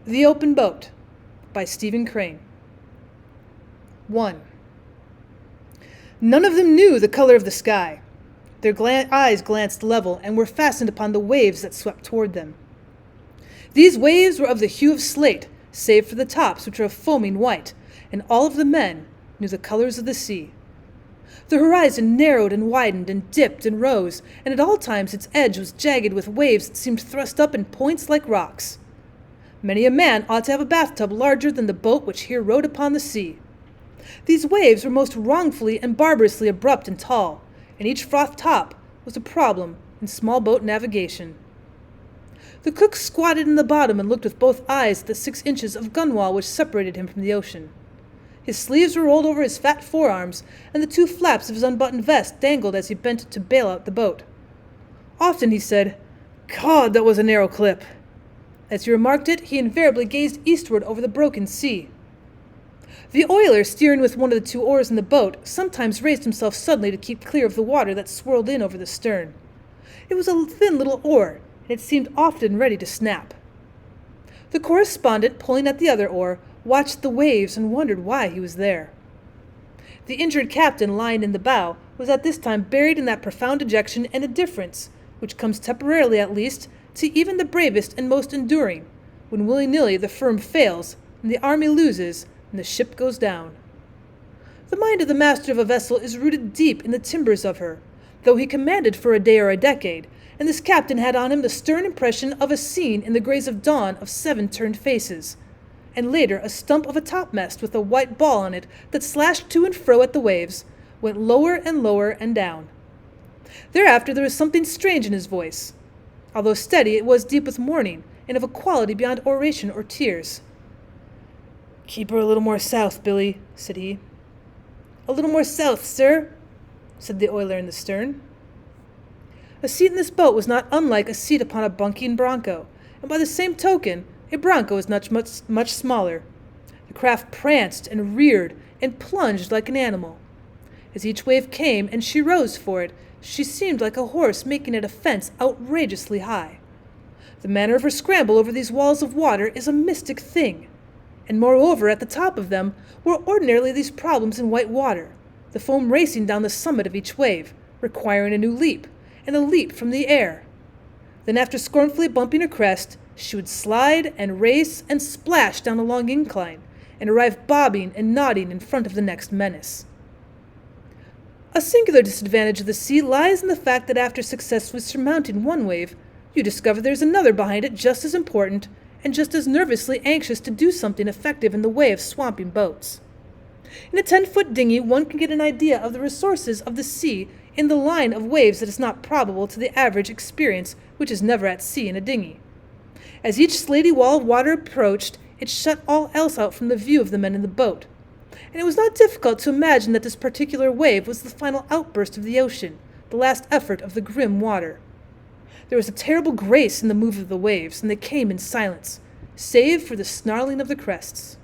The Open Boat by Stephen Crane. 1. None of them knew the color of the sky. Their eyes glanced level and were fastened upon the waves that swept toward them. These waves were of the hue of slate, save for the tops, which were of foaming white, and all of the men knew the colors of the sea. The horizon narrowed and widened and dipped and rose, and at all times its edge was jagged with waves that seemed thrust up in points like rocks. Many a man ought to have a bathtub larger than the boat which here rode upon the sea. These waves were most wrongfully and barbarously abrupt and tall, and each froth top was a problem in small boat navigation. The cook squatted in the bottom and looked with both eyes at the 6 inches of gunwale which separated him from the ocean. His sleeves were rolled over his fat forearms, and the 2 flaps of his unbuttoned vest dangled as he bent to bail out the boat. Often he said, "God, that was a narrow clip." As he remarked it, he invariably gazed eastward over the broken sea. The oiler, steering with one of the 2 oars in the boat, sometimes raised himself suddenly to keep clear of the water that swirled in over the stern. It was a thin little oar, and it seemed often ready to snap. The correspondent, pulling at the other oar, watched the waves and wondered why he was there. The injured captain, lying in the bow, was at this time buried in that profound dejection and indifference, which comes temporarily at least to even the bravest and most enduring, when willy-nilly the firm fails, and the army loses, and the ship goes down. The mind of the master of a vessel is rooted deep in the timbers of her, though he commanded for a day or a decade, and this captain had on him the stern impression of a scene in the grays of dawn of 7 turned faces, and later a stump of a topmast with a white ball on it that slashed to and fro at the waves, went lower and lower and down. Thereafter there was something strange in his voice. Although steady, it was deep with mourning, and of a quality beyond oration or tears. "Keep her a little more south, Billy," said he. "A little more south, sir," said the oiler in the stern. A seat in this boat was not unlike a seat upon a bunking bronco, and by the same token, a bronco is much smaller. The craft pranced and reared and plunged like an animal. As each wave came and she rose for it, she seemed like a horse making at a fence outrageously high. The manner of her scramble over these walls of water is a mystic thing, and moreover at the top of them were ordinarily these problems in white water, the foam racing down the summit of each wave, requiring a new leap, and a leap from the air. Then after scornfully bumping her crest, she would slide and race and splash down a long incline, and arrive bobbing and nodding in front of the next menace. A singular disadvantage of the sea lies in the fact that after successfully surmounting one wave, you discover there is another behind it just as important, and just as nervously anxious to do something effective in the way of swamping boats. In a 10-foot dinghy, one can get an idea of the resources of the sea in the line of waves that is not probable to the average experience which is never at sea in a dinghy. As each slaty wall of water approached, it shut all else out from the view of the men in the boat, and it was not difficult to imagine that this particular wave was the final outburst of the ocean, the last effort of the grim water. There was a terrible grace in the move of the waves, and they came in silence, save for the snarling of the crests.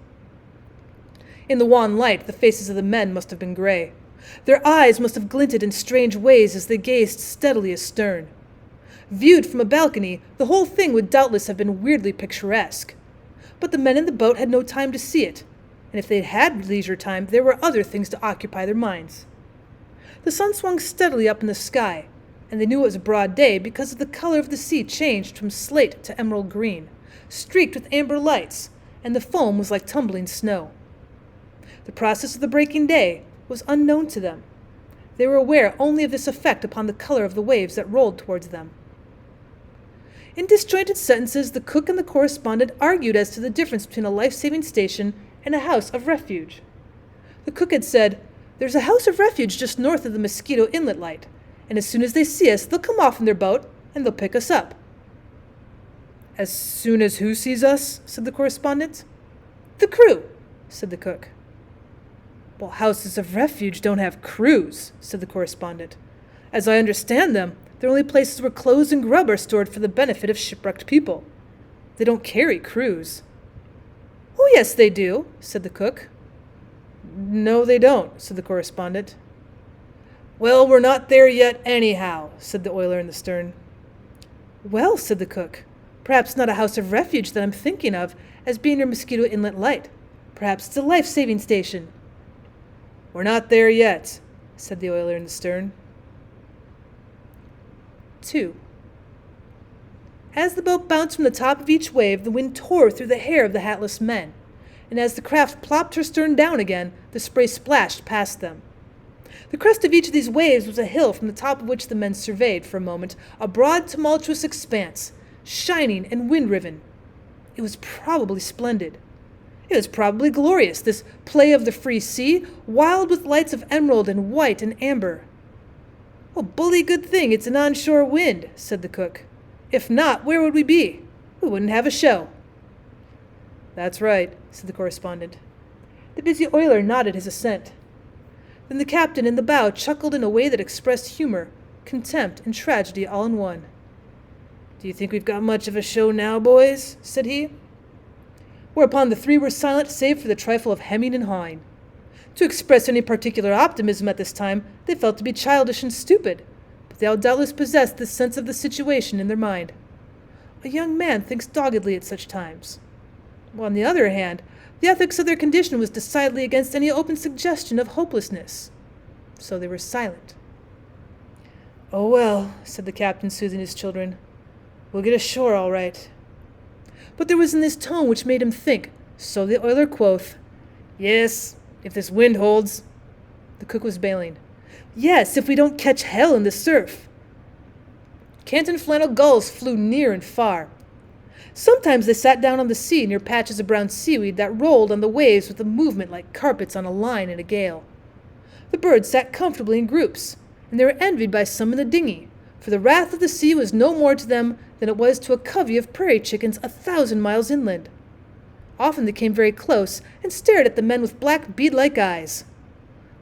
In the wan light, the faces of the men must have been gray. Their eyes must have glinted in strange ways as they gazed steadily astern. Viewed from a balcony, the whole thing would doubtless have been weirdly picturesque. But the men in the boat had no time to see it, and if they had leisure time, there were other things to occupy their minds. The sun swung steadily up in the sky, and they knew it was a broad day because of the color of the sea changed from slate to emerald green, streaked with amber lights, and the foam was like tumbling snow. The process of the breaking day was unknown to them. They were aware only of this effect upon the color of the waves that rolled towards them. In disjointed sentences, the cook and the correspondent argued as to the difference between a life-saving station and a house of refuge. The cook had said, "There's a house of refuge just north of the Mosquito Inlet light, and as soon as they see us, they'll come off in their boat, and they'll pick us up." "As soon as who sees us?" said the correspondent. "The crew," said the cook. "Well, houses of refuge don't have crews," said the correspondent. "As I understand them, they're only places where clothes and grub are stored for the benefit of shipwrecked people. They don't carry crews." "Oh, yes, they do," said the cook. "No, they don't," said the correspondent. "Well, we're not there yet anyhow," said the oiler in the stern. "Well," said the cook, Perhaps not a house of refuge that I'm thinking of as being your Mosquito Inlet light. Perhaps it's a life-saving station." "We're not there yet," said the oiler in the stern. 2. As the boat bounced from the top of each wave, the wind tore through the hair of the hatless men, and as the craft plopped her stern down again, the spray splashed past them. The crest of each of these waves was a hill from the top of which the men surveyed, for a moment, a broad, tumultuous expanse, shining and wind-riven. It was probably splendid. It was probably glorious, this play of the free sea, wild with lights of emerald and white and amber. "Oh, bully good thing it's an onshore wind," said the cook. "If not, where would we be? We wouldn't have a show." "That's right," said the correspondent. The busy oiler nodded his assent. Then the captain in the bow chuckled in a way that expressed humor, contempt, and tragedy all in one. "Do you think we've got much of a show now, boys?" said he. Whereupon the three were silent save for the trifle of hemming and hawing. To express any particular optimism at this time they felt to be childish and stupid, but they all doubtless possessed this sense of the situation in their mind. A young man thinks doggedly at such times. While on the other hand, the ethics of their condition was decidedly against any open suggestion of hopelessness. So they were silent. "Oh well," said the captain, soothing his children. "We'll get ashore all right." But there was in this tone which made him think, so the oiler quoth, "Yes, if this wind holds." The cook was bailing, "Yes, if we don't catch hell in the surf." Canton flannel gulls flew near and far. Sometimes they sat down on the sea near patches of brown seaweed that rolled on the waves with a movement like carpets on a line in a gale. The birds sat comfortably in groups, and they were envied by some in the dinghy, for the wrath of the sea was no more to them than it was to a covey of prairie chickens 1,000 miles inland. Often they came very close and stared at the men with black bead-like eyes.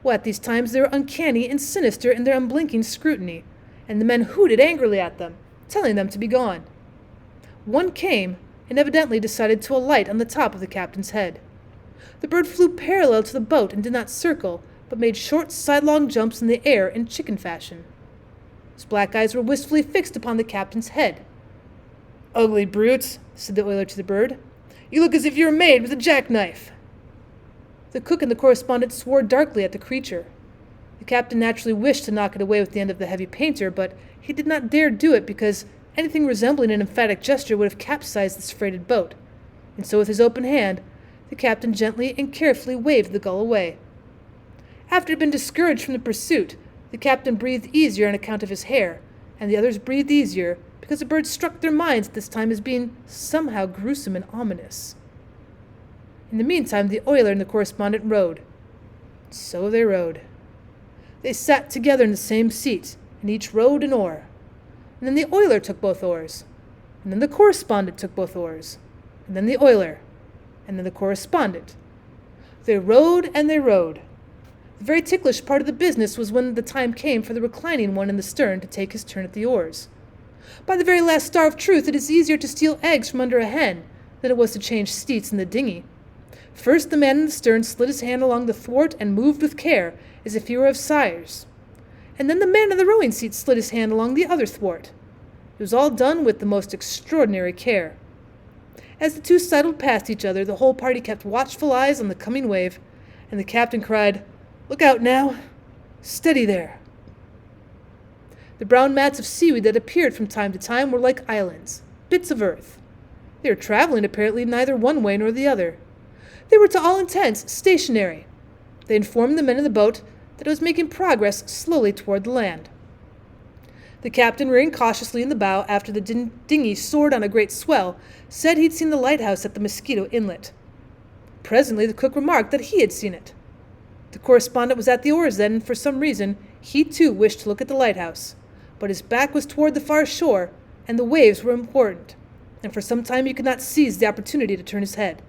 Well, at these times they were uncanny and sinister in their unblinking scrutiny, and the men hooted angrily at them, telling them to be gone. One came, and evidently decided to alight on the top of the captain's head. The bird flew parallel to the boat and did not circle, but made short sidelong jumps in the air in chicken fashion. His black eyes were wistfully fixed upon the captain's head. "Ugly brute," said the oiler to the bird. "You look as if you were made with a jackknife." The cook and the correspondent swore darkly at the creature. The captain naturally wished to knock it away with the end of the heavy painter, but he did not dare do it because anything resembling an emphatic gesture would have capsized this freighted boat, and so with his open hand, the captain gently and carefully waved the gull away. After it had been discouraged from the pursuit, the captain breathed easier on account of his hair, and the others breathed easier because the bird struck their minds at this time as being somehow gruesome and ominous. In the meantime, the oiler and the correspondent rowed. So they rowed. They sat together in the same seat, and each rowed an oar. And then the oiler took both oars, and then the correspondent took both oars, and then the oiler, and then the correspondent. They rowed and they rowed. The very ticklish part of the business was when the time came for the reclining one in the stern to take his turn at the oars. By the very last star of truth, it is easier to steal eggs from under a hen than it was to change seats in the dinghy. First the man in the stern slid his hand along the thwart and moved with care, as if he were of sires. And then the man in the rowing seat slid his hand along the other thwart. It was all done with the most extraordinary care. As the two sidled past each other, the whole party kept watchful eyes on the coming wave, and the captain cried, "Look out now! Steady there!" The brown mats of seaweed that appeared from time to time were like islands, bits of earth. They were traveling apparently neither one way nor the other. They were to all intents stationary. They informed the men in the boat that it was making progress slowly toward the land. The captain, rearing cautiously in the bow after the dinghy soared on a great swell, said he'd seen the lighthouse at the Mosquito Inlet. Presently the cook remarked that he had seen it. The correspondent was at the oars then, and for some reason he too wished to look at the lighthouse, but his back was toward the far shore, and the waves were important, and for some time he could not seize the opportunity to turn his head.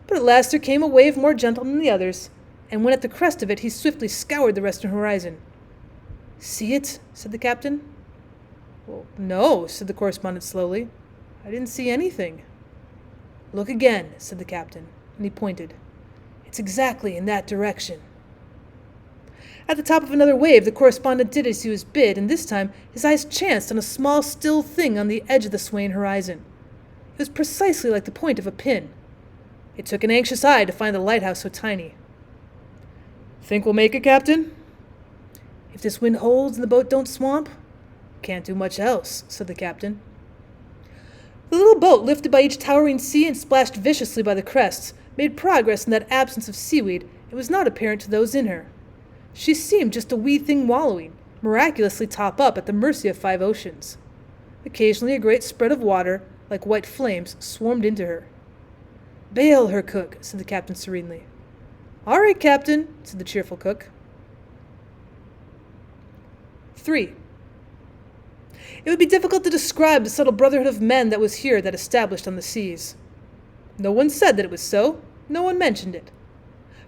But at last there came a wave more gentle than the others, and when at the crest of it he swiftly scoured the western horizon. "See it?" said the captain. "Well, no," said the correspondent slowly. "I didn't see anything." "Look again," said the captain, and he pointed. "It's exactly in that direction." At the top of another wave the correspondent did as he was bid, and this time his eyes chanced on a small still thing on the edge of the swaying horizon. It was precisely like the point of a pin. It took an anxious eye to find the lighthouse so tiny. "Think we'll make it, Captain?" "If this wind holds and the boat don't swamp, can't do much else," said the captain. The little boat, lifted by each towering sea and splashed viciously by the crests, made progress in that absence of seaweed and was not apparent to those in her. She seemed just a wee thing wallowing, miraculously top up at the mercy of 5 oceans. Occasionally a great spread of water, like white flames, swarmed into her. "Bail her, cook," said the captain serenely. "All right, Captain," said the cheerful cook. 3. It would be difficult to describe the subtle brotherhood of men that was here that established on the seas. No one said that it was so, no one mentioned it.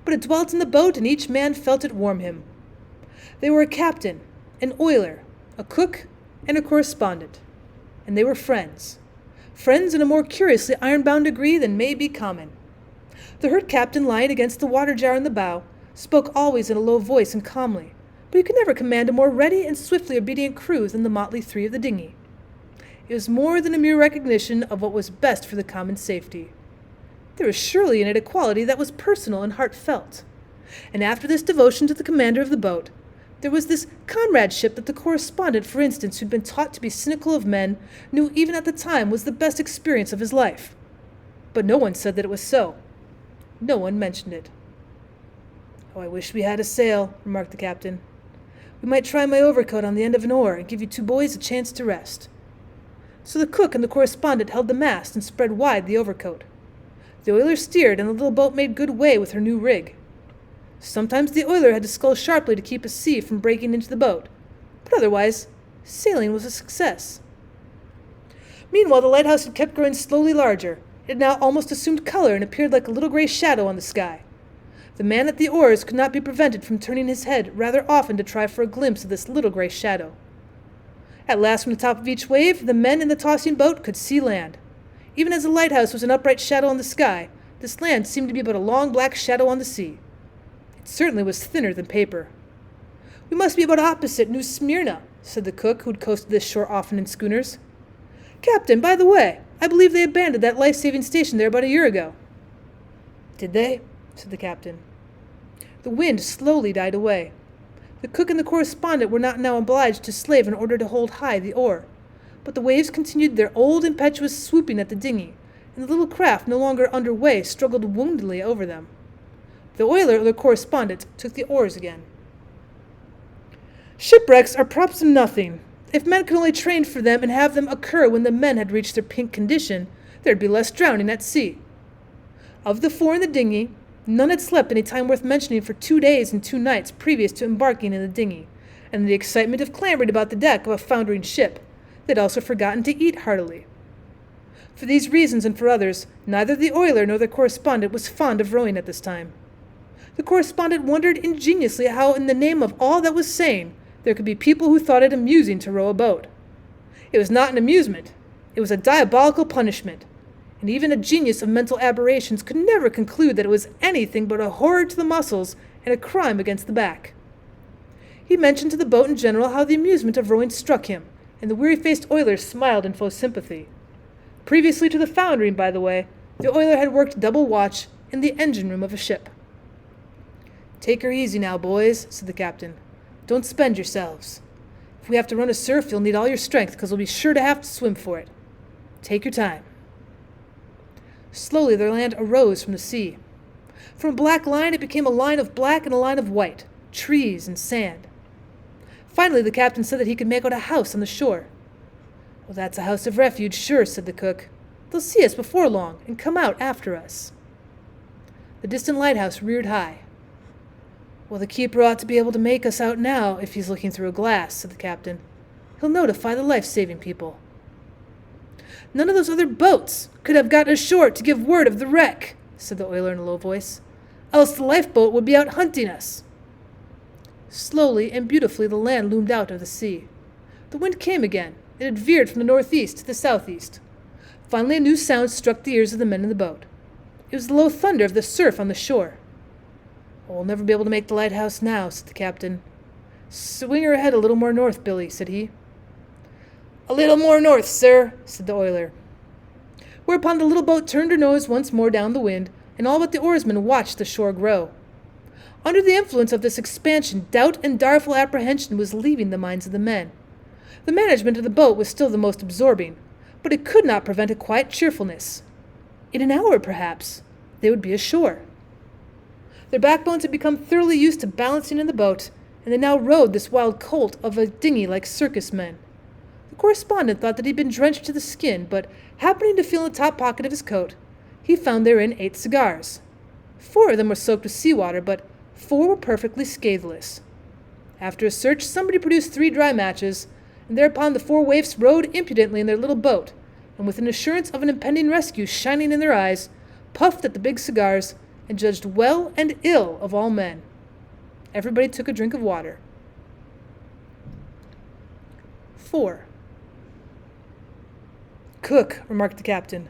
But it dwelt in the boat, and each man felt it warm him. They were a captain, an oiler, a cook, and a correspondent. And they were friends. Friends in a more curiously iron-bound degree than may be common. The hurt captain, lying against the water jar in the bow, spoke always in a low voice and calmly, but he could never command a more ready and swiftly obedient crew than the motley 3 of the dinghy. It was more than a mere recognition of what was best for the common safety. There was surely in it a quality that was personal and heartfelt. And after this devotion to the commander of the boat, there was this comradeship that the correspondent, for instance, who'd been taught to be cynical of men, knew even at the time was the best experience of his life. But no one said that it was so. No one mentioned it. "Oh, I wish we had a sail," remarked the captain. "We might try my overcoat on the end of an oar and give you 2 boys a chance to rest." So the cook and the correspondent held the mast and spread wide the overcoat. The oiler steered, and the little boat made good way with her new rig. Sometimes the oiler had to scull sharply to keep a sea from breaking into the boat, but otherwise, sailing was a success. Meanwhile, the lighthouse had kept growing slowly larger. It had now almost assumed color and appeared like a little gray shadow on the sky. The man at the oars could not be prevented from turning his head rather often to try for a glimpse of this little gray shadow. At last, from the top of each wave, the men in the tossing boat could see land. Even as the lighthouse was an upright shadow on the sky, this land seemed to be but a long black shadow on the sea. It certainly was thinner than paper. "We must be about opposite New Smyrna," said the cook, who'd coasted this shore often in schooners. "Captain, by the way, I believe they abandoned that life-saving station there about a year ago." "Did they?" said the captain. The wind slowly died away. The cook and the correspondent were not now obliged to slave in order to hold high the oar, but the waves continued their old impetuous swooping at the dinghy, and the little craft, no longer under way, struggled woundily over them. The oiler or the correspondent took the oars again. Shipwrecks are props of nothing. If men could only train for them and have them occur when the men had reached their pink condition, there'd be less drowning at sea. Of the 4 in the dinghy, none had slept any time worth mentioning for 2 days and 2 nights previous to embarking in the dinghy, and in the excitement of clambering about the deck of a foundering ship, they'd also forgotten to eat heartily. For these reasons and for others, neither the oiler nor the correspondent was fond of rowing at this time. The correspondent wondered ingeniously how, in the name of all that was sane, there could be people who thought it amusing to row a boat. It was not an amusement. It was a diabolical punishment, and even a genius of mental aberrations could never conclude that it was anything but a horror to the muscles and a crime against the back. He mentioned to the boat in general how the amusement of rowing struck him, and the weary-faced oiler smiled in full sympathy. Previously to the foundering, by the way, the oiler had worked double watch in the engine-room of a ship. "Take her easy now, boys," said the captain. "Don't spend yourselves. If we have to run a surf, you'll need all your strength, because we'll be sure to have to swim for it. Take your time." Slowly their land arose from the sea. From a black line it became a line of black and a line of white, trees and sand. Finally the captain said that he could make out a house on the shore. "Well, that's a house of refuge, sure," said the cook. "They'll see us before long and come out after us." The distant lighthouse reared high. "Well, the keeper ought to be able to make us out now if he's looking through a glass," said the captain. "He'll notify the life-saving people." "None of those other boats could have gotten ashore to give word of the wreck," said the oiler in a low voice. "Else the lifeboat would be out hunting us." Slowly and beautifully the land loomed out of the sea. The wind came again. It had veered from the northeast to the southeast. Finally a new sound struck the ears of the men in the boat. It was the low thunder of the surf on the shore. "We'll never be able to make the lighthouse now," said the captain. "Swing her ahead a little more north, Billy," said he. "A little more north, sir," said the oiler. whereupon the little boat turned her nose once more down the wind, and all but the oarsmen watched the shore grow. Under the influence of this expansion, doubt and direful apprehension was leaving the minds of the men. The management of the boat was still the most absorbing, but it could not prevent a quiet cheerfulness. In an hour, perhaps, they would be ashore. Their backbones had become thoroughly used to balancing in the boat, and they now rowed this wild colt of a dinghy like circus men. The correspondent thought that he had been drenched to the skin, but happening to feel in the top pocket of his coat, he found therein 8 cigars. 4 of them were soaked with seawater, but 4 were perfectly scatheless. After a search, somebody produced 3 dry matches, and thereupon the 4 waifs rowed impudently in their little boat, and with an assurance of an impending rescue shining in their eyes, puffed at the big cigars, and judged well and ill of all men. Everybody took a drink of water. 4. "Cook," remarked the captain,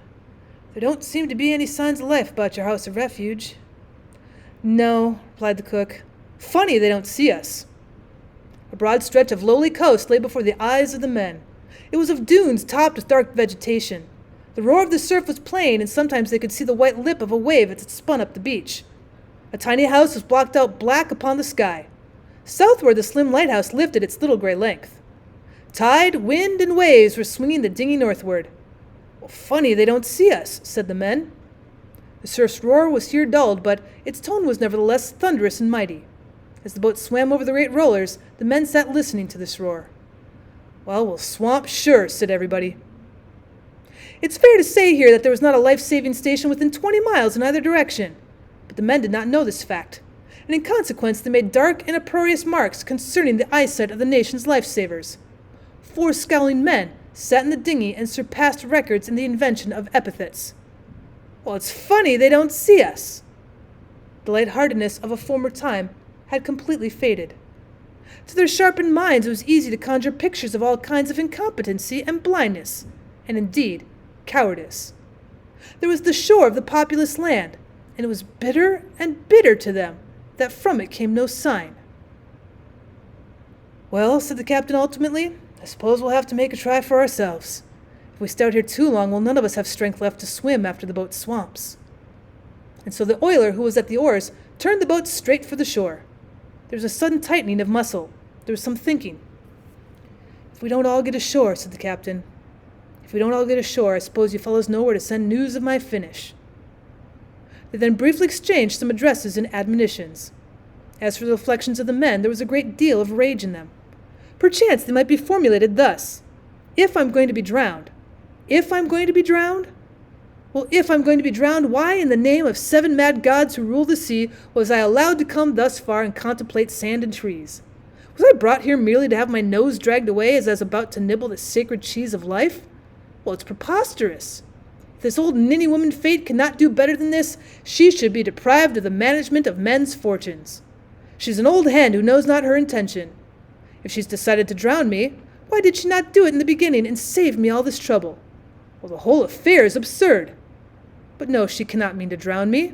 "there don't seem to be any signs of life about your house of refuge." "No," replied the cook. "Funny they don't see us." A broad stretch of lowly coast lay before the eyes of the men. It was of dunes topped with dark vegetation. The roar of the surf was plain, and sometimes they could see the white lip of a wave as it spun up the beach. A tiny house was blocked out black upon the sky. Southward the slim lighthouse lifted its little gray length. Tide, wind, and waves were swinging the dinghy northward. "Well, funny they don't see us," said the men. The surf's roar was here dulled, but its tone was nevertheless thunderous and mighty. As the boat swam over the great rollers, the men sat listening to this roar. "Well, we'll swamp sure," said everybody. It's fair to say here that there was not a life-saving station within 20 miles in either direction, but the men did not know this fact, and in consequence they made dark and opprobrious marks concerning the eyesight of the nation's life-savers. 4 scowling men sat in the dinghy and surpassed records in the invention of epithets. "Well, it's funny they don't see us." The lightheartedness of a former time had completely faded. To their sharpened minds it was easy to conjure pictures of all kinds of incompetency and blindness, and indeed cowardice. There was the shore of the populous land, and it was bitter and bitter to them that from it came no sign. "Well," said the captain ultimately, "I suppose we'll have to make a try for ourselves. If we stay out here too long, we'll none of us have strength left to swim after the boat swamps." And so the oiler who was at the oars turned the boat straight for the shore. There was a sudden tightening of muscle. There was some thinking. "If we don't all get ashore," said the captain, "if we don't all get ashore, I suppose you fellows know where to send news of my finish." They then briefly exchanged some addresses and admonitions. As for the reflections of the men, there was a great deal of rage in them. Perchance they might be formulated thus: "If I'm going to be drowned, if I'm going to be drowned? Well, if I'm going to be drowned, why in the name of 7 mad gods who rule the sea was I allowed to come thus far and contemplate sand and trees? Was I brought here merely to have my nose dragged away as I was about to nibble the sacred cheese of life? Well, it's preposterous. If this old ninny woman Fate cannot do better than this, she should be deprived of the management of men's fortunes. She's an old hen who knows not her intention. If she's decided to drown me, why did she not do it in the beginning and save me all this trouble? Well, the whole affair is absurd. But no, she cannot mean to drown me.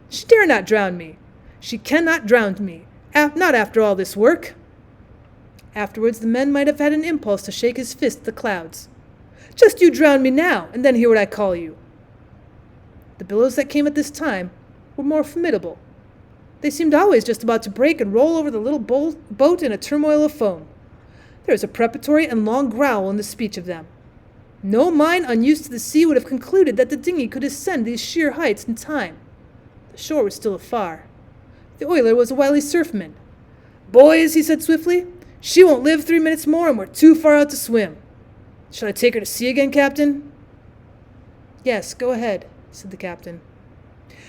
She dare not drown me. She cannot drown me, not after all this work." Afterwards the men might have had an impulse to shake his fist at the clouds. "Just you drown me now, and then hear what I call you." The billows that came at this time were more formidable. They seemed always just about to break and roll over the little boat in a turmoil of foam. There was a preparatory and long growl in the speech of them. No mind unused to the sea would have concluded that the dinghy could ascend these sheer heights in time. The shore was still afar. The oiler was a wily surfman. "Boys," he said swiftly, "she won't live 3 minutes more, and we're too far out to swim. Shall I take her to sea again, Captain?" "Yes, go ahead," said the captain.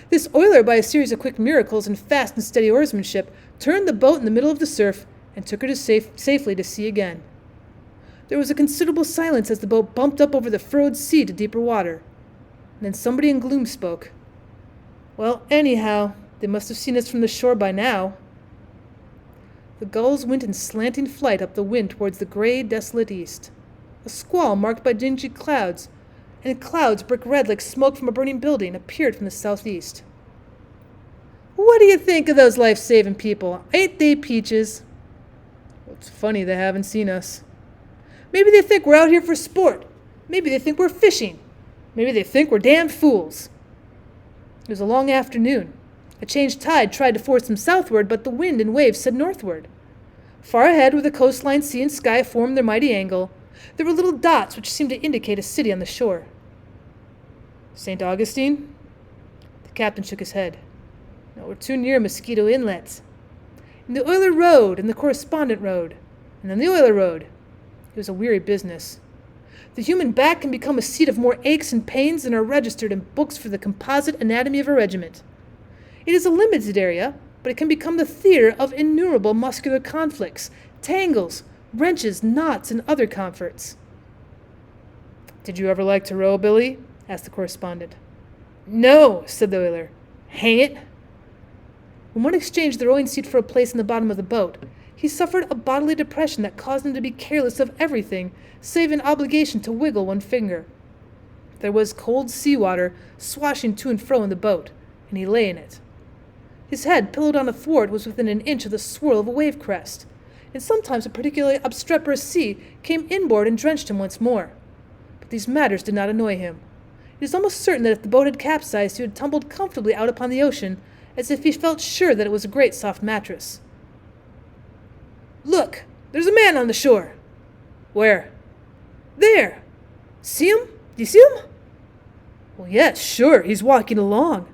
This oiler, by a series of quick miracles and fast and steady oarsmanship, turned the boat in the middle of the surf and took her to safely to sea again. There was a considerable silence as the boat bumped up over the furrowed sea to deeper water. And then somebody in gloom spoke. "Well, anyhow, they must have seen us from the shore by now." The gulls went in slanting flight up the wind towards the gray, desolate east. A squall marked by dingy clouds, and clouds brick red like smoke from a burning building, appeared from the southeast. "What do you think of those life-saving people? Ain't they peaches?" "Well, it's funny they haven't seen us." "Maybe they think we're out here for sport. Maybe they think we're fishing." Maybe they think we're damn fools. It was a long afternoon. A changed tide tried to force them southward, but the wind and waves said northward. Far ahead, where the coastline, sea, and sky formed their mighty angle, there were little dots which seemed to indicate a city on the shore. St. Augustine? The captain shook his head. No, we're too near Mosquito Inlet. And the Oiler Road, and the Correspondent Road, and then the Oiler Road. It was a weary business. The human back can become a seat of more aches and pains than are registered in books for the composite anatomy of a regiment. It is a limited area, but it can become the theater of innumerable muscular conflicts, tangles, wrenches, knots, and other comforts. Did you ever like to row, Billy? Asked the correspondent. No, said the oiler. Hang it. When one exchanged the rowing seat for a place in the bottom of the boat, he suffered a bodily depression that caused him to be careless of everything save an obligation to wiggle one finger. There was cold sea water swashing to and fro in the boat, and he lay in it. His head, pillowed on a thwart, was within an inch of the swirl of a wave crest, and sometimes a particularly obstreperous sea came inboard and drenched him once more. But these matters did not annoy him. It is almost certain that if the boat had capsized, he would tumbled comfortably out upon the ocean, as if he felt sure that it was a great soft mattress. Look! There's a man on the shore! Where? There! See him? Do you see him? Well, yes, sure, he's walking along.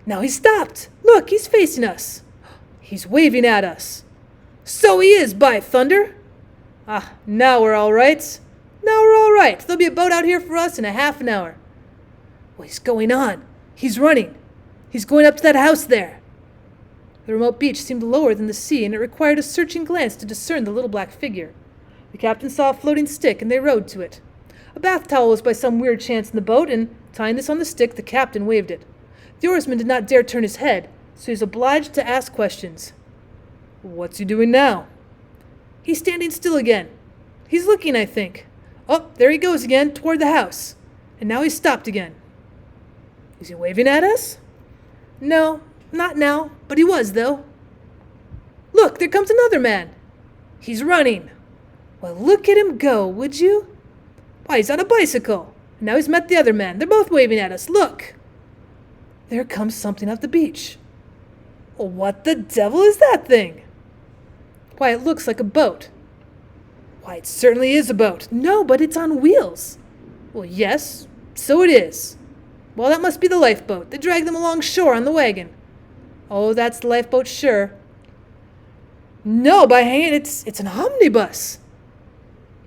Now he's stopped. Look, he's facing us. He's waving at us. So he is, by thunder! Ah, now we're all right. Now we're all right. There'll be a boat out here for us in a half an hour. Well, he's going on. He's running. He's going up to that house there. The remote beach seemed lower than the sea, and it required a searching glance to discern the little black figure. The captain saw a floating stick, and they rowed to it. A bath towel was by some weird chance in the boat, and, tying this on the stick, the captain waved it. The oarsman did not dare turn his head, so he was obliged to ask questions. What's he doing now? He's standing still again. He's looking, I think. Oh, there he goes again, toward the house. And now he's stopped again. Is he waving at us? No, not now, but he was, though. Look, there comes another man. He's running. Well, look at him go, would you? Why, he's on a bicycle. And now he's met the other man. They're both waving at us. Look. There comes something up the beach. Well, what the devil is that thing? Why, it looks like a boat. Why, it certainly is a boat. No, but it's on wheels. Well, yes, so it is. Well, that must be the lifeboat. They drag them along shore on the wagon. Oh, that's the lifeboat, sure. No, by hanging, it's an omnibus.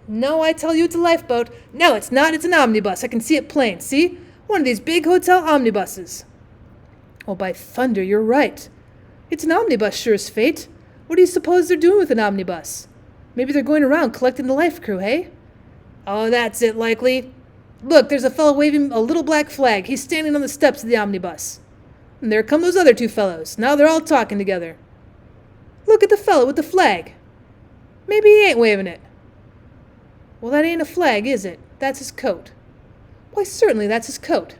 No, I tell you it's a lifeboat. No, it's not. It's an omnibus. I can see it plain. See? One of these big hotel omnibuses. Oh, by thunder, you're right. It's an omnibus, sure as fate. What do you suppose they're doing with an omnibus? Maybe they're going around collecting the life crew, hey? Oh, that's it, likely. Look, there's a fellow waving a little black flag. He's standing on the steps of the omnibus. And there come those other two fellows. Now they're all talking together. Look at the fellow with the flag. Maybe he ain't waving it. Well, that ain't a flag, is it? That's his coat. Why, certainly that's his coat.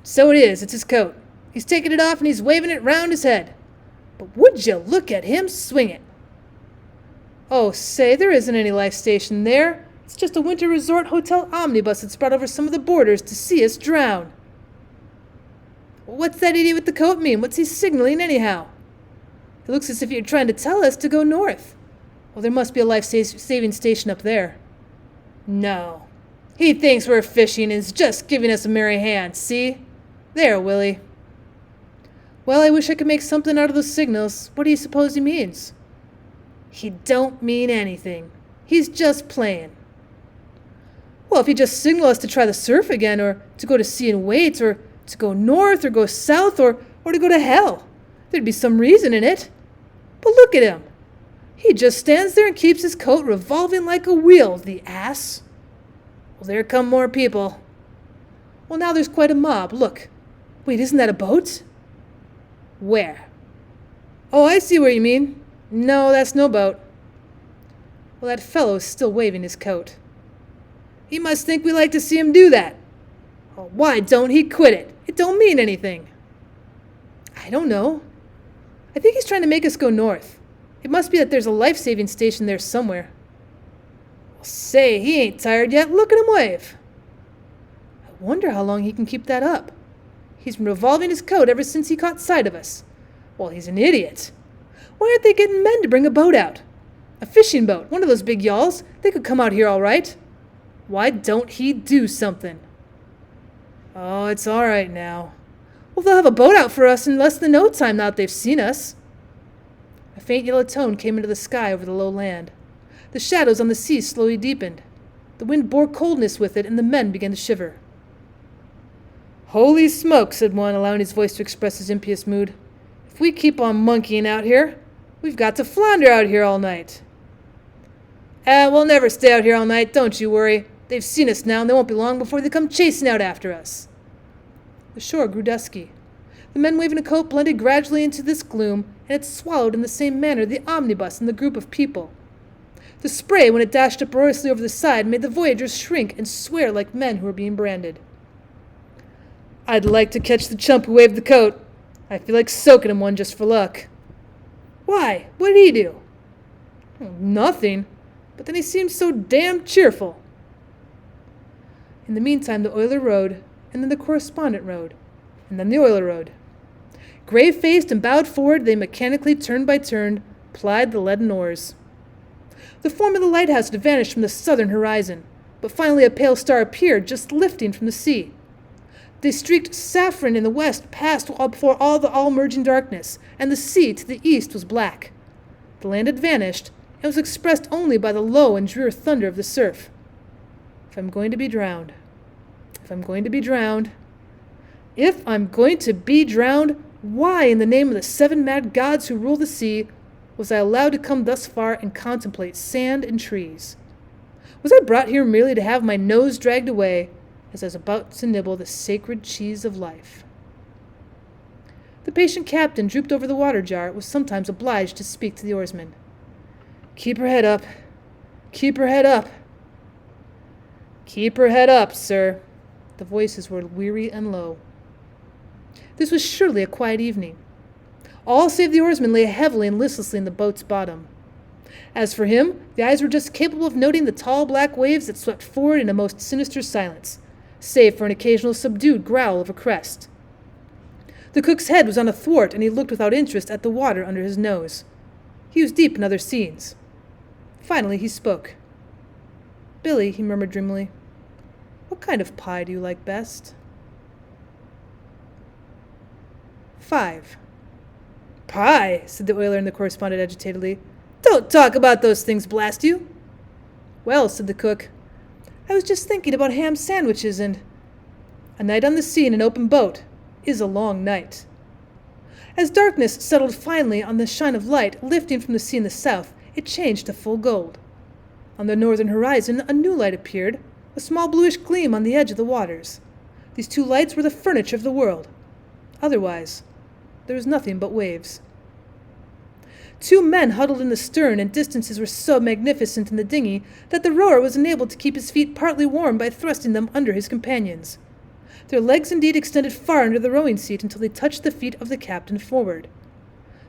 So it is, it's his coat. He's taking it off and he's waving it round his head. But would you look at him swing it? Oh, say, there isn't any life station there. It's just a winter resort hotel omnibus that's brought over some of the boarders to see us drown. What's that idiot with the coat mean? What's he signaling anyhow? It looks as if you're trying to tell us to go north. Well, there must be a life-saving station up there. No. He thinks we're fishing and is just giving us a merry hand, see? There, Willie. Well, I wish I could make something out of those signals. What do you suppose he means? He don't mean anything. He's just playing. Well, if he just signaled us to try the surf again, or to go to sea and wait, or to go north, or go south, or to go to hell, there'd be some reason in it. But look at him. He just stands there and keeps his coat revolving like a wheel, the ass. Well, there come more people. Well, now there's quite a mob. Look. Wait, isn't that a boat? Where? Oh, I see where you mean. No, that's no boat. Well, that fellow is still waving his coat. He must think we like to see him do that. Oh, why don't he quit it? It don't mean anything. I don't know. I think he's trying to make us go north. It must be that there's a life-saving station there somewhere. Well, say, he ain't tired yet. Look at him wave. Wonder how long he can keep that up. He's been revolving his coat ever since he caught sight of us. Well, he's an idiot. Why aren't they getting men to bring a boat out? A fishing boat, one of those big yawls. They could come out here all right. Why don't he do something? Oh, it's all right now. Well, they'll have a boat out for us in less than no time now that they've seen us. A faint yellow tone came into the sky over the low land. The shadows on the sea slowly deepened. The wind bore coldness with it, and the men began to shiver. Holy smoke, said one, allowing his voice to express his impious mood. If we keep on monkeying out here, we've got to flounder out here all night. We'll never stay out here all night, don't you worry. They've seen us now, and they won't be long before they come chasing out after us. The shore grew dusky. The men waving a coat blended gradually into this gloom, and it swallowed in the same manner the omnibus and the group of people. The spray, when it dashed uproariously over the side, made the voyagers shrink and swear like men who were being branded. I'd like to catch the chump who waved the coat. I feel like soaking him one just for luck. Why? What did he do? Nothing. But then he seemed so damn cheerful. In the meantime, the oiler rowed, and then the correspondent rowed, and then the oiler rowed. Grave-faced and bowed forward, they mechanically, turn by turn, plied the leaden oars. The form of the lighthouse had vanished from the southern horizon, but finally a pale star appeared, just lifting from the sea. They streaked saffron in the west past before all the all-merging darkness, and the sea to the east was black. The land had vanished, and was expressed only by the low and drear thunder of the surf. If I'm going to be drowned, if I'm going to be drowned, if I'm going to be drowned, why, in the name of the 7 mad gods who rule the sea, was I allowed to come thus far and contemplate sand and trees? Was I brought here merely to have my nose dragged away as I was about to nibble the sacred cheese of life? The patient captain, drooped over the water jar, was sometimes obliged to speak to the oarsmen. Keep her head up. Keep her head up. Keep her head up, sir. The voices were weary and low. This was surely a quiet evening. All save the oarsmen lay heavily and listlessly in the boat's bottom. As for him, the eyes were just capable of noting the tall black waves that swept forward in a most sinister silence, save for an occasional subdued growl of a crest. The cook's head was on a thwart, and he looked without interest at the water under his nose. He was deep in other scenes. Finally he spoke. Billy, he murmured dreamily, what kind of pie do you like best? 5. Pie, said the oiler and the correspondent agitatedly. Don't talk about those things, blast you. Well, said the cook, I was just thinking about ham sandwiches and... A night on the sea in an open boat is a long night. As darkness settled finally on the shine of light lifting from the sea in the south, it changed to full gold. On the northern horizon a new light appeared, a small bluish gleam on the edge of the waters. These 2 lights were the furniture of the world. Otherwise, there was nothing but waves. 2 men huddled in the stern, and distances were so magnificent in the dinghy that the rower was enabled to keep his feet partly warm by thrusting them under his companions. Their legs indeed extended far under the rowing seat until they touched the feet of the captain forward.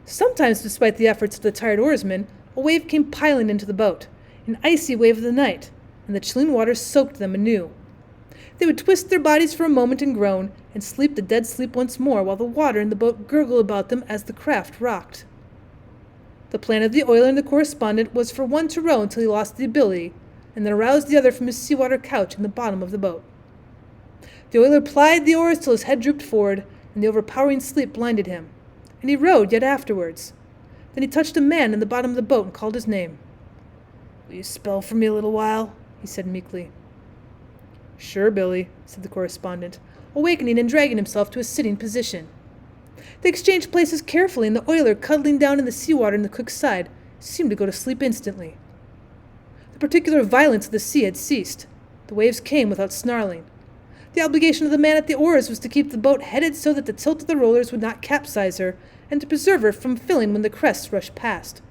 Sometimes, despite the efforts of the tired oarsmen, a wave came piling into the boat, an icy wave of the night, and the chilling water soaked them anew. They would twist their bodies for a moment and groan, and sleep the dead sleep once more while the water in the boat gurgled about them as the craft rocked. The plan of the oiler and the correspondent was for one to row until he lost the ability, and then arouse the other from his seawater couch in the bottom of the boat. The oiler plied the oars till his head drooped forward, and the overpowering sleep blinded him, and he rowed yet afterwards. Then he touched a man in the bottom of the boat and called his name. Will you spell for me a little while? He said meekly. Sure, Billy, said the correspondent, awakening and dragging himself to a sitting position. They exchanged places carefully, and the oiler, cuddling down in the seawater in the cook's side, seemed to go to sleep instantly. The particular violence of the sea had ceased. The waves came without snarling. The obligation of the man at the oars was to keep the boat headed so that the tilt of the rollers would not capsize her, and to preserve her from filling when the crests rushed past.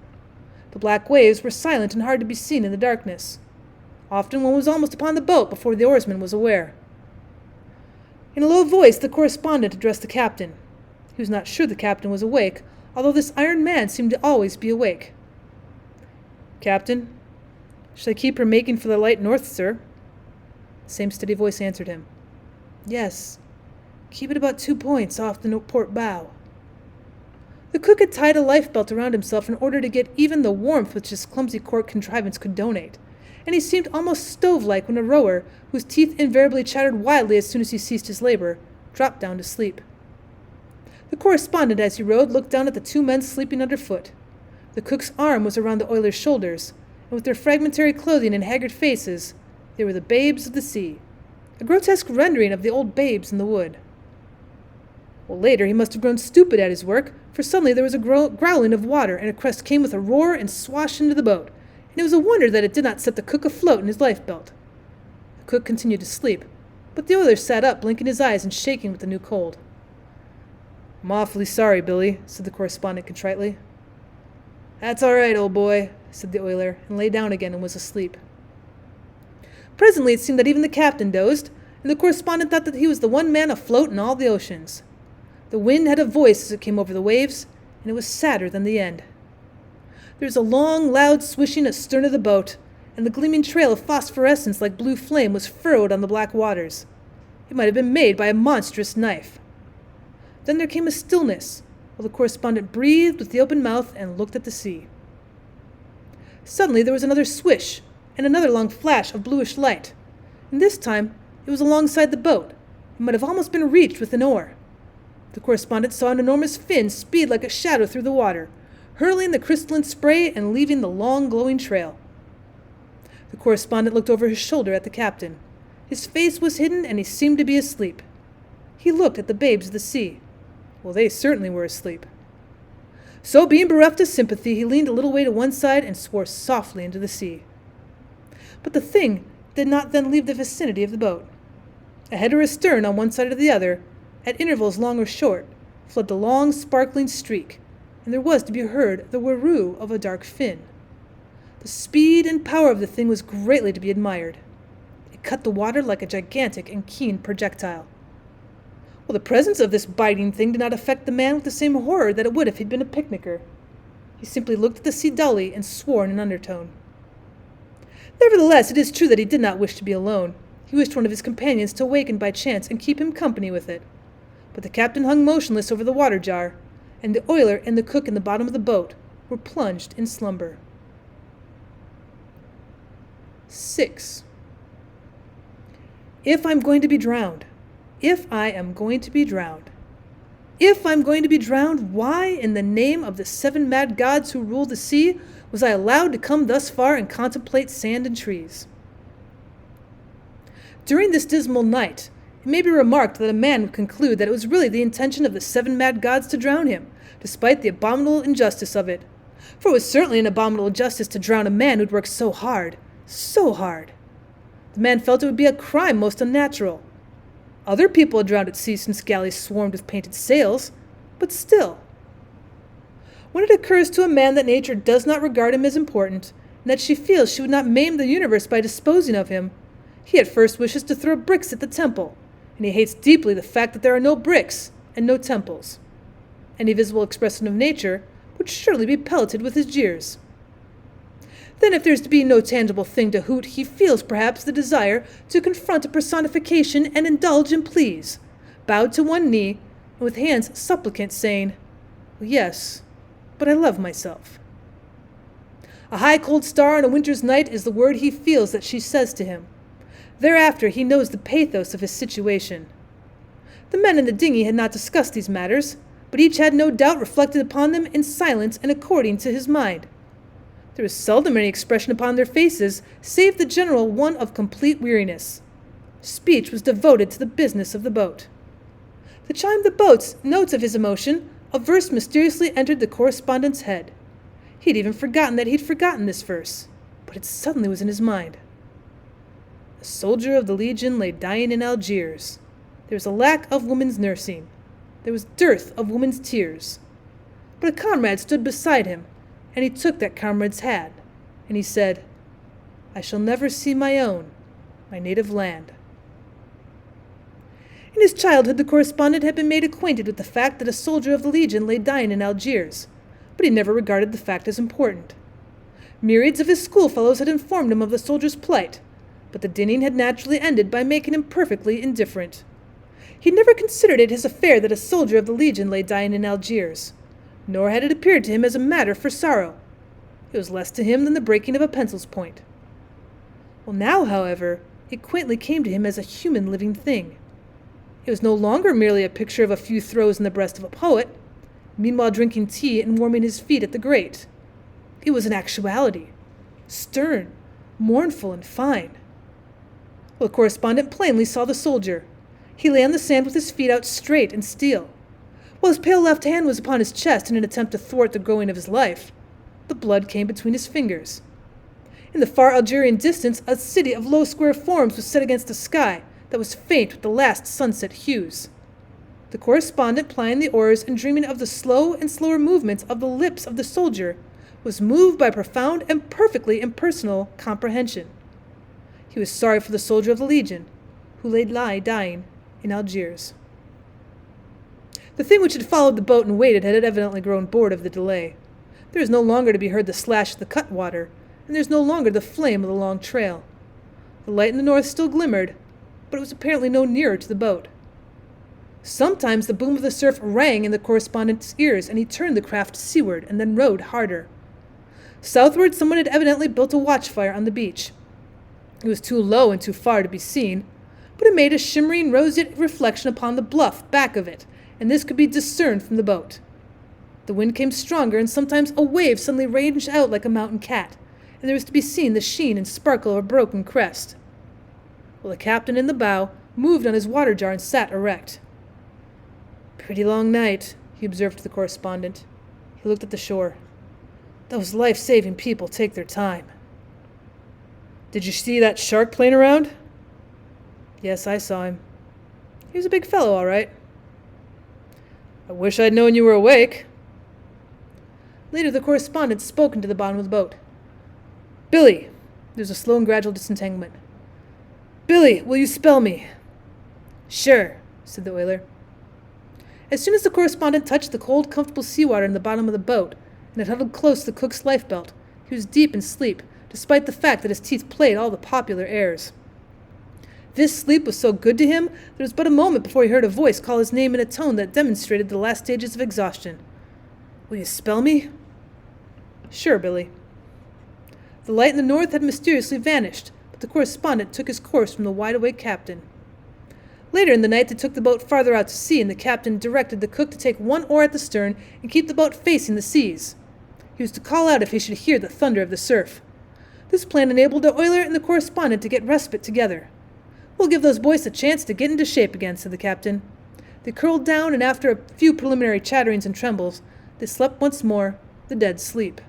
The black waves were silent and hard to be seen in the darkness. Often one was almost upon the boat before the oarsman was aware. In a low voice the correspondent addressed the captain. He was not sure the captain was awake, although this iron man seemed to always be awake. Captain, shall I keep her making for the light north, sir? The same steady voice answered him. Yes. Keep it about 2 points off the port bow. The cook had tied a lifebelt around himself in order to get even the warmth which his clumsy cork contrivance could donate, and he seemed almost stove-like when a rower, whose teeth invariably chattered wildly as soon as he ceased his labor, dropped down to sleep. The correspondent, as he rowed, looked down at the 2 men sleeping underfoot. The cook's arm was around the oiler's shoulders, and with their fragmentary clothing and haggard faces, they were the babes of the sea, a grotesque rendering of the old babes in the wood. Well, later he must have grown stupid at his work, for suddenly there was a growling of water, and a crest came with a roar and swashed into the boat, and it was a wonder that it did not set the cook afloat in his lifebelt. The cook continued to sleep, but the oiler sat up, blinking his eyes and shaking with the new cold. "I'm awfully sorry, Billy," said the correspondent contritely. "That's all right, old boy," said the oiler, and lay down again and was asleep. Presently it seemed that even the captain dozed, and the correspondent thought that he was the one man afloat in all the oceans. The wind had a voice as it came over the waves, and it was sadder than the end. There was a long, loud swishing astern of the boat, and the gleaming trail of phosphorescence like blue flame was furrowed on the black waters. It might have been made by a monstrous knife. Then there came a stillness, while the correspondent breathed with the open mouth and looked at the sea. Suddenly there was another swish, and another long flash of bluish light, and this time it was alongside the boat. It might have almost been reached with an oar. The correspondent saw an enormous fin speed like a shadow through the water, hurling the crystalline spray and leaving the long glowing trail. The correspondent looked over his shoulder at the captain. His face was hidden and he seemed to be asleep. He looked at the babes of the sea. Well, they certainly were asleep. So, being bereft of sympathy, he leaned a little way to one side and swore softly into the sea. But the thing did not then leave the vicinity of the boat. Ahead or astern, on one side or the other, at intervals long or short, fled the long sparkling streak, and there was to be heard the whirroo of a dark fin. The speed and power of the thing was greatly to be admired. It cut the water like a gigantic and keen projectile. Well, the presence of this biting thing did not affect the man with the same horror that it would if he'd been a picnicker. He simply looked at the sea dully and swore in an undertone. Nevertheless, it is true that he did not wish to be alone. He wished one of his companions to awaken by chance and keep him company with it. But the captain hung motionless over the water jar, and the oiler and the cook in the bottom of the boat were plunged in slumber. 6. If I'm going to be drowned, if I am going to be drowned, if I'm going to be drowned, why, in the name of the 7 mad gods who rule the sea, was I allowed to come thus far and contemplate sand and trees? During this dismal night, it may be remarked that a man would conclude that it was really the intention of the 7 mad gods to drown him, despite the abominable injustice of it. For it was certainly an abominable injustice to drown a man who'd worked so hard, so hard. The man felt it would be a crime most unnatural. Other people had drowned at sea since galleys swarmed with painted sails, but still. When it occurs to a man that nature does not regard him as important, and that she feels she would not maim the universe by disposing of him, he at first wishes to throw bricks at the temple, and he hates deeply the fact that there are no bricks and no temples. Any visible expression of nature would surely be pelleted with his jeers. Then if there is to be no tangible thing to hoot, he feels perhaps the desire to confront a personification and indulge in pleas, bowed to one knee, and with hands supplicant, saying, "Well, yes, but I love myself." A high cold star on a winter's night is the word he feels that she says to him. Thereafter he knows the pathos of his situation. The men in the dinghy had not discussed these matters, but each had no doubt reflected upon them in silence and according to his mind. There was seldom any expression upon their faces, save the general one of complete weariness. Speech was devoted to the business of the boat. To chime the boat's notes of his emotion, a verse mysteriously entered the correspondent's head. He had even forgotten that he'd forgotten this verse, but it suddenly was in his mind. A soldier of the Legion lay dying in Algiers. There was a lack of woman's nursing. There was dearth of woman's tears. But a comrade stood beside him, and he took that comrade's hand, and he said, "I shall never see my own, my native land." In his childhood, the correspondent had been made acquainted with the fact that a soldier of the Legion lay dying in Algiers, but he never regarded the fact as important. Myriads of his schoolfellows had informed him of the soldier's plight, but the dinning had naturally ended by making him perfectly indifferent. He never considered it his affair that a soldier of the Legion lay dying in Algiers, nor had it appeared to him as a matter for sorrow. It was less to him than the breaking of a pencil's point. Well, now, however, it quaintly came to him as a human living thing. It was no longer merely a picture of a few throws in the breast of a poet, meanwhile drinking tea and warming his feet at the grate. It was an actuality, stern, mournful, and fine. Well, the correspondent plainly saw the soldier. He lay on the sand with his feet out straight and still. While his pale left hand was upon his chest in an attempt to thwart the going of his life, the blood came between his fingers. In the far Algerian distance, a city of low square forms was set against a sky that was faint with the last sunset hues. The correspondent, plying the oars and dreaming of the slow and slower movements of the lips of the soldier, was moved by profound and perfectly impersonal comprehension. He was sorry for the soldier of the Legion, who lay dying in Algiers. The thing which had followed the boat and waited had evidently grown bored of the delay. There was no longer to be heard the slash of the cutwater, and there was no longer the flame of the long trail. The light in the north still glimmered, but it was apparently no nearer to the boat. Sometimes the boom of the surf rang in the correspondent's ears, and he turned the craft seaward and then rowed harder. Southward, someone had evidently built a watchfire on the beach. It was too low and too far to be seen, but it made a shimmering roseate reflection upon the bluff back of it, and this could be discerned from the boat. The wind came stronger, and sometimes a wave suddenly raged out like a mountain cat, and there was to be seen the sheen and sparkle of a broken crest. Well, the captain in the bow moved on his water jar and sat erect. "Pretty long night," he observed to the correspondent. He looked at the shore. "Those life-saving people take their time." "Did you see that shark playing around?" "Yes, I saw him. He was a big fellow, all right." "I wish I'd known you were awake." Later, the correspondent spoke into the bottom of the boat. "Billy," there was a slow and gradual disentanglement. "Billy, will you spell me?" "Sure," said the oiler. As soon as the correspondent touched the cold, comfortable seawater in the bottom of the boat, and had huddled close to the cook's lifebelt, he was deep in sleep, despite the fact that his teeth played all the popular airs. This sleep was so good to him that it was but a moment before he heard a voice call his name in a tone that demonstrated the last stages of exhaustion. "Will you spell me?" "Sure, Billy." The light in the north had mysteriously vanished, but the correspondent took his course from the wide-awake captain. Later in the night they took the boat farther out to sea, and the captain directed the cook to take one oar at the stern and keep the boat facing the seas. He was to call out if he should hear the thunder of the surf. This plan enabled the oiler and the correspondent to get respite together. "We'll give those boys a chance to get into shape again," said the captain. They curled down, and after a few preliminary chatterings and trembles, they slept once more, the dead sleep.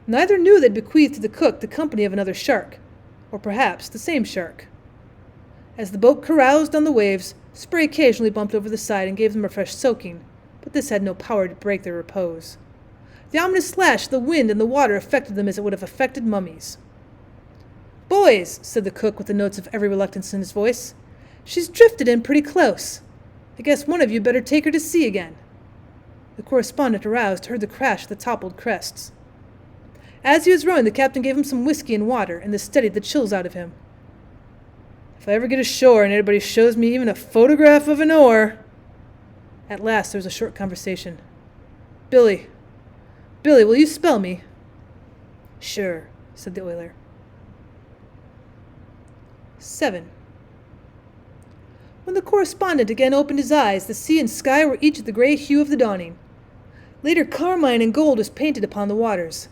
Neither knew they'd bequeathed to the cook the company of another shark, or perhaps the same shark. As the boat caroused on the waves, spray occasionally bumped over the side and gave them a fresh soaking, but this had no power to break their repose. The ominous slash of the wind and the water affected them as it would have affected mummies. "Boys," said the cook with the notes of every reluctance in his voice, "she's drifted in pretty close. I guess one of you better take her to sea again." The correspondent, aroused, heard the crash of the toppled crests. As he was rowing, the captain gave him some whiskey and water, and this steadied the chills out of him. "If I ever get ashore and anybody shows me even a photograph of an oar—" At last there was a short conversation. Billy, will you spell me?" "Sure," said the oiler. 7. When the correspondent again opened his eyes, the sea and sky were each of the gray hue of the dawning. Later, carmine and gold was painted upon the waters.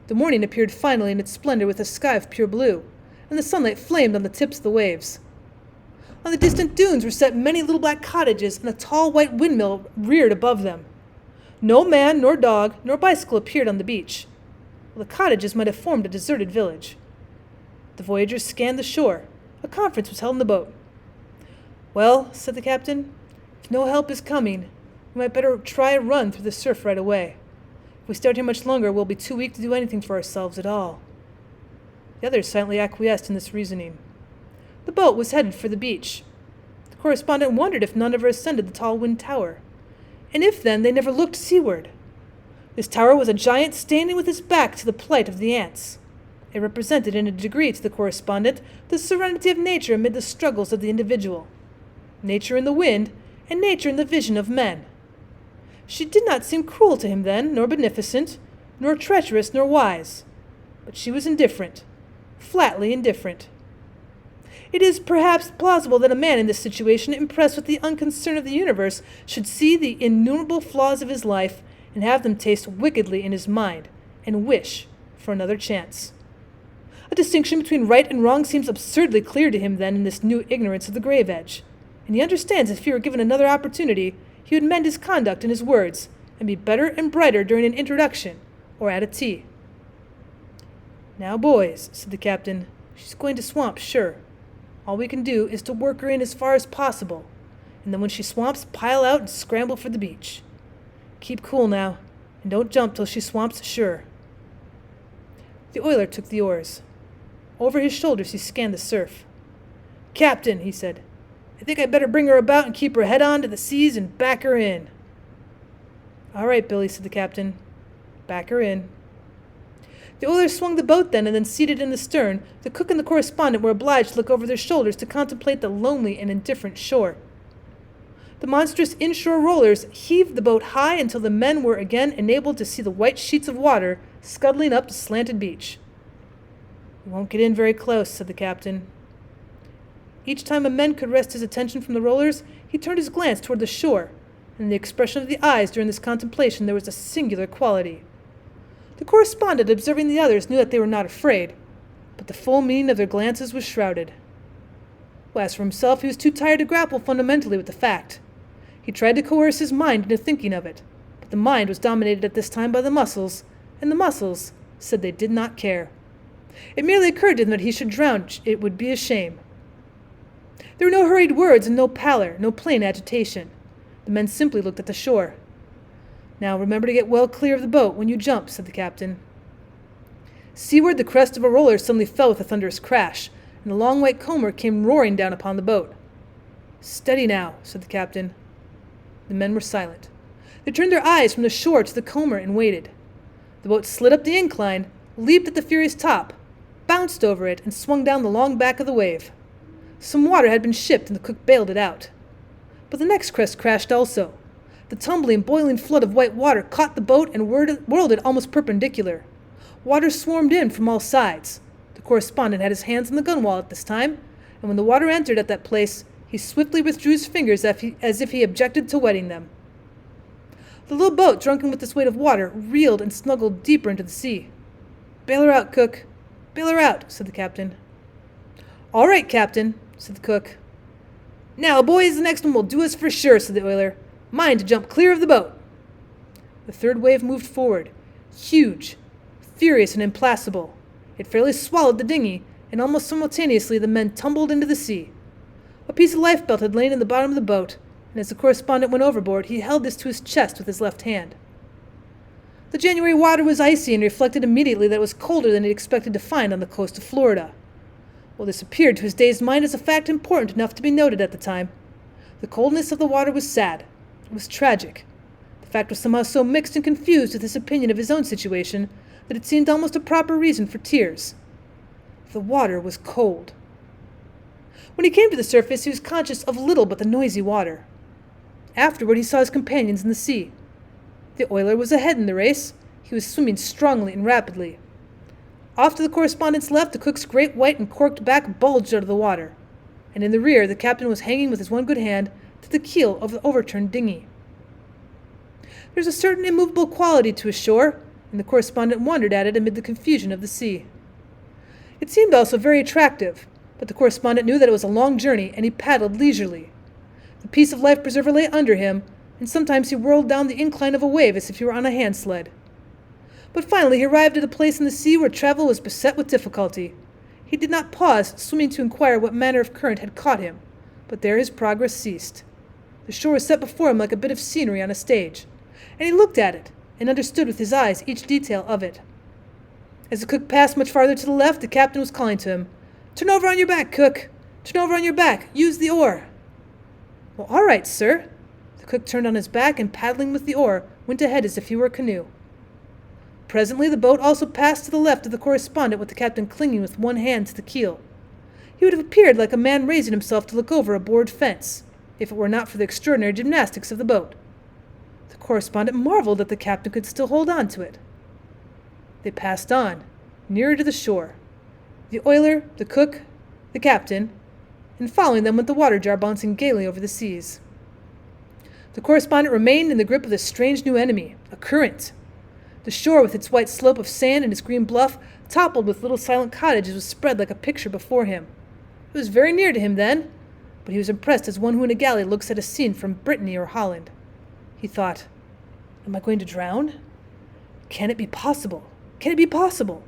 The morning appeared finally in its splendor with a sky of pure blue, and the sunlight flamed on the tips of the waves. On the distant dunes were set many little black cottages, and a tall white windmill reared above them. No man, nor dog, nor bicycle appeared on the beach. Well, the cottages might have formed a deserted village. The voyagers scanned the shore. A conference was held in the boat. "Well," said the captain, "if no help is coming, we might better try a run through the surf right away. If we start here much longer, we'll be too weak to do anything for ourselves at all." The others silently acquiesced in this reasoning. The boat was headed for the beach. The correspondent wondered if none ever ascended the tall wind tower. And if then they never looked seaward. This tower was a giant standing with his back to the plight of the ants. It represented in a degree to the correspondent the serenity of nature amid the struggles of the individual. nature in the wind, and nature in the vision of men. She did not seem cruel to him then, nor beneficent, nor treacherous, nor wise, but she was indifferent, flatly indifferent. It is perhaps plausible that a man in this situation, impressed with the unconcern of the universe, should see the innumerable flaws of his life and have them taste wickedly in his mind, and wish for another chance. A distinction between right and wrong seems absurdly clear to him then in this new ignorance of the grave edge, and he understands if he were given another opportunity, he would mend his conduct and his words, and be better and brighter during an introduction, or at a tea. "Now, boys," said the captain, "she's going to swamp, sure. All we can do is to work her in as far as possible, and then when she swamps, pile out and scramble for the beach. Keep cool now, and don't jump till she swamps, sure." The oiler took the oars. Over his shoulders he scanned the surf. "Captain," he said, "I think I'd better bring her about and keep her head on to the seas and back her in." "All right, Billy," said the captain. "Back her in." The oiler swung the boat then, and then seated in the stern, the cook and the correspondent were obliged to look over their shoulders to contemplate the lonely and indifferent shore. The monstrous inshore rollers heaved the boat high until the men were again enabled to see the white sheets of water scuttling up the slanted beach. "We won't get in very close," said the captain. Each time a man could wrest his attention from the rollers, he turned his glance toward the shore, and in the expression of the eyes during this contemplation there was a singular quality. The correspondent, observing the others, knew that they were not afraid, but the full meaning of their glances was shrouded. Well, as for himself, he was too tired to grapple fundamentally with the fact. He tried to coerce his mind into thinking of it, but the mind was dominated at this time by the muscles, and the muscles said they did not care. It merely occurred to him that he should drown. It would be a shame. There were no hurried words and no pallor, no plain agitation. The men simply looked at the shore. "Now remember to get well clear of the boat when you jump," said the captain. Seaward the crest of a roller suddenly fell with a thunderous crash, and the long white comber came roaring down upon the boat. "Steady now," said the captain. The men were silent. They turned their eyes from the shore to the comber and waited. The boat slid up the incline, leaped at the furious top, bounced over it, and swung down the long back of the wave. Some water had been shipped, and the cook bailed it out. But the next crest crashed also. The tumbling, boiling flood of white water caught the boat and whirled it almost perpendicular. Water swarmed in from all sides. The correspondent had his hands on the gunwale at this time, and when the water entered at that place, he swiftly withdrew his fingers as if he objected to wetting them. The little boat, drunken with this weight of water, reeled and snuggled deeper into the sea. "Bail her out, cook. Bail her out," said the captain. "All right, captain," said the cook. "Now, boys, the next one will do us for sure," said the oiler. "Mind to jump clear of the boat." The third wave moved forward, huge, furious, and implacable. It fairly swallowed the dinghy, and almost simultaneously the men tumbled into the sea. A piece of lifebelt had lain in the bottom of the boat, and as the correspondent went overboard, he held this to his chest with his left hand. The January water was icy, and reflected immediately that it was colder than he expected to find on the coast of Florida. Well, this appeared to his dazed mind as a fact important enough to be noted at the time. The coldness of the water was sad. It was tragic. The fact was somehow so mixed and confused with his opinion of his own situation that it seemed almost a proper reason for tears. The water was cold. When he came to the surface, he was conscious of little but the noisy water. Afterward, he saw his companions in the sea. The oiler was ahead in the race. He was swimming strongly and rapidly. Off to the correspondent's left, the cook's great white and corked back bulged out of the water, and in the rear the captain was hanging with his one good hand to the keel of the overturned dinghy. There was a certain immovable quality to his shore, and the correspondent wondered at it amid the confusion of the sea. It seemed also very attractive, but the correspondent knew that it was a long journey, and he paddled leisurely. The piece of life-preserver lay under him, and sometimes he whirled down the incline of a wave as if he were on a hand-sled. But finally he arrived at a place in the sea where travel was beset with difficulty. He did not pause, swimming to inquire what manner of current had caught him, but there his progress ceased. The shore was set before him like a bit of scenery on a stage, and he looked at it, and understood with his eyes each detail of it. As the cook passed much farther to the left, the captain was calling to him, "Turn over on your back, cook! Turn over on your back! Use the oar!" "Well, all right, sir." The cook turned on his back, and paddling with the oar, went ahead as if he were a canoe. Presently the boat also passed to the left of the correspondent, with the captain clinging with one hand to the keel. He would have appeared like a man raising himself to look over a board fence. if it were not for the extraordinary gymnastics of the boat. The correspondent marveled that the captain could still hold on to it. They passed on, nearer to the shore. The oiler, the cook, the captain, and following them went the water jar bouncing gaily over the seas. The correspondent remained in the grip of this strange new enemy, a current. The shore, with its white slope of sand and its green bluff, toppled with little silent cottages, was spread like a picture before him. It was very near to him then, but he was impressed as one who in a galley looks at a scene from Brittany or Holland. He thought, "Am I going to drown? Can it be possible? Can it be possible?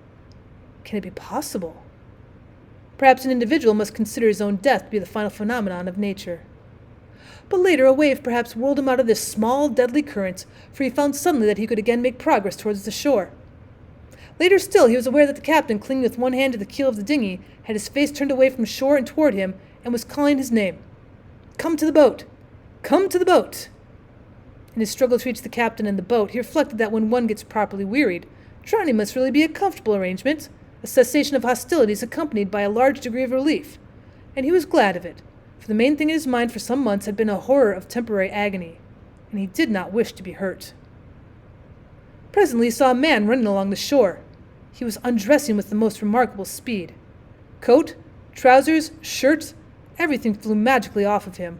Can it be possible?" Perhaps an individual must consider his own death to be the final phenomenon of nature. But later a wave perhaps whirled him out of this small, deadly current, for he found suddenly that he could again make progress towards the shore. Later still, he was aware that the captain, clinging with one hand to the keel of the dinghy, had his face turned away from shore and toward him, and was calling his name. "Come to the boat! Come to the boat!" In his struggle to reach the captain and the boat, he reflected that when one gets properly wearied, drowning must really be a comfortable arrangement, a cessation of hostilities accompanied by a large degree of relief, and he was glad of it, for the main thing in his mind for some months had been a horror of temporary agony, and he did not wish to be hurt. Presently he saw a man running along the shore. He was undressing with the most remarkable speed. Coat, trousers, shirt, everything flew magically off of him.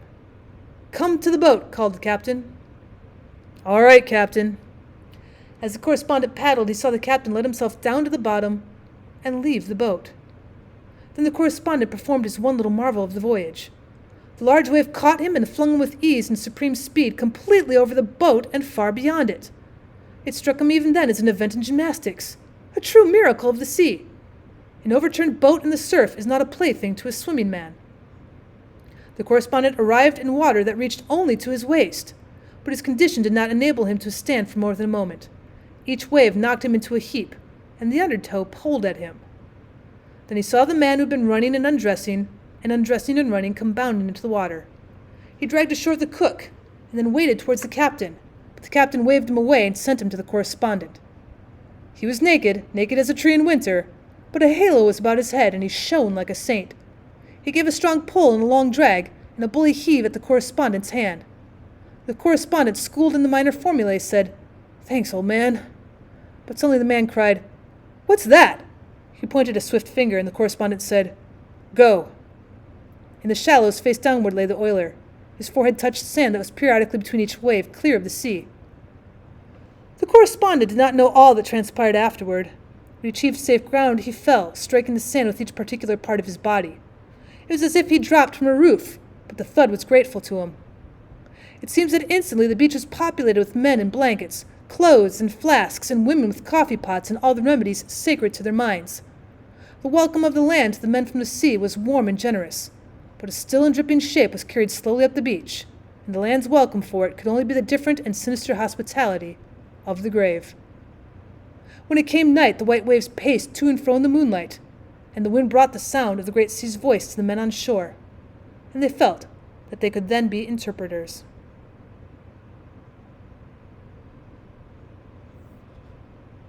"Come to the boat," called the captain. "All right, Captain." As the correspondent paddled, he saw the captain let himself down to the bottom and leave the boat. Then the correspondent performed his one little marvel of the voyage. The large wave caught him and flung him with ease and supreme speed completely over the boat and far beyond it. It struck him even then as an event in gymnastics, a true miracle of the sea. An overturned boat in the surf is not a plaything to a swimming man. The correspondent arrived in water that reached only to his waist, but his condition did not enable him to stand for more than a moment. Each wave knocked him into a heap, and the undertow pulled at him. Then he saw the man who had been running and undressing and running come bounding into the water. He dragged ashore the cook, and then waded towards the captain, but the captain waved him away and sent him to the correspondent. He was naked as a tree in winter, but a halo was about his head, and he shone like a saint. He gave a strong pull and a long drag, and a bully heave at the correspondent's hand. The correspondent, schooled in the minor formulae, said, "Thanks, old man." But suddenly the man cried, "What's that?" He pointed a swift finger, and the correspondent said, "Go." In the shallows, face downward, lay the oiler. His forehead touched sand that was periodically between each wave, clear of the sea. The correspondent did not know all that transpired afterward. When he achieved safe ground, he fell, striking the sand with each particular part of his body. It was as if he dropped from a roof, but the thud was grateful to him. It seems that instantly the beach was populated with men in blankets, clothes and flasks, and women with coffee pots and all the remedies sacred to their minds. The welcome of the land to the men from the sea was warm and generous, but a still and dripping shape was carried slowly up the beach, and the land's welcome for it could only be the different and sinister hospitality of the grave. When it came night, the white waves paced to and fro in the moonlight, and the wind brought the sound of the great sea's voice to the men on shore, and they felt that they could then be interpreters.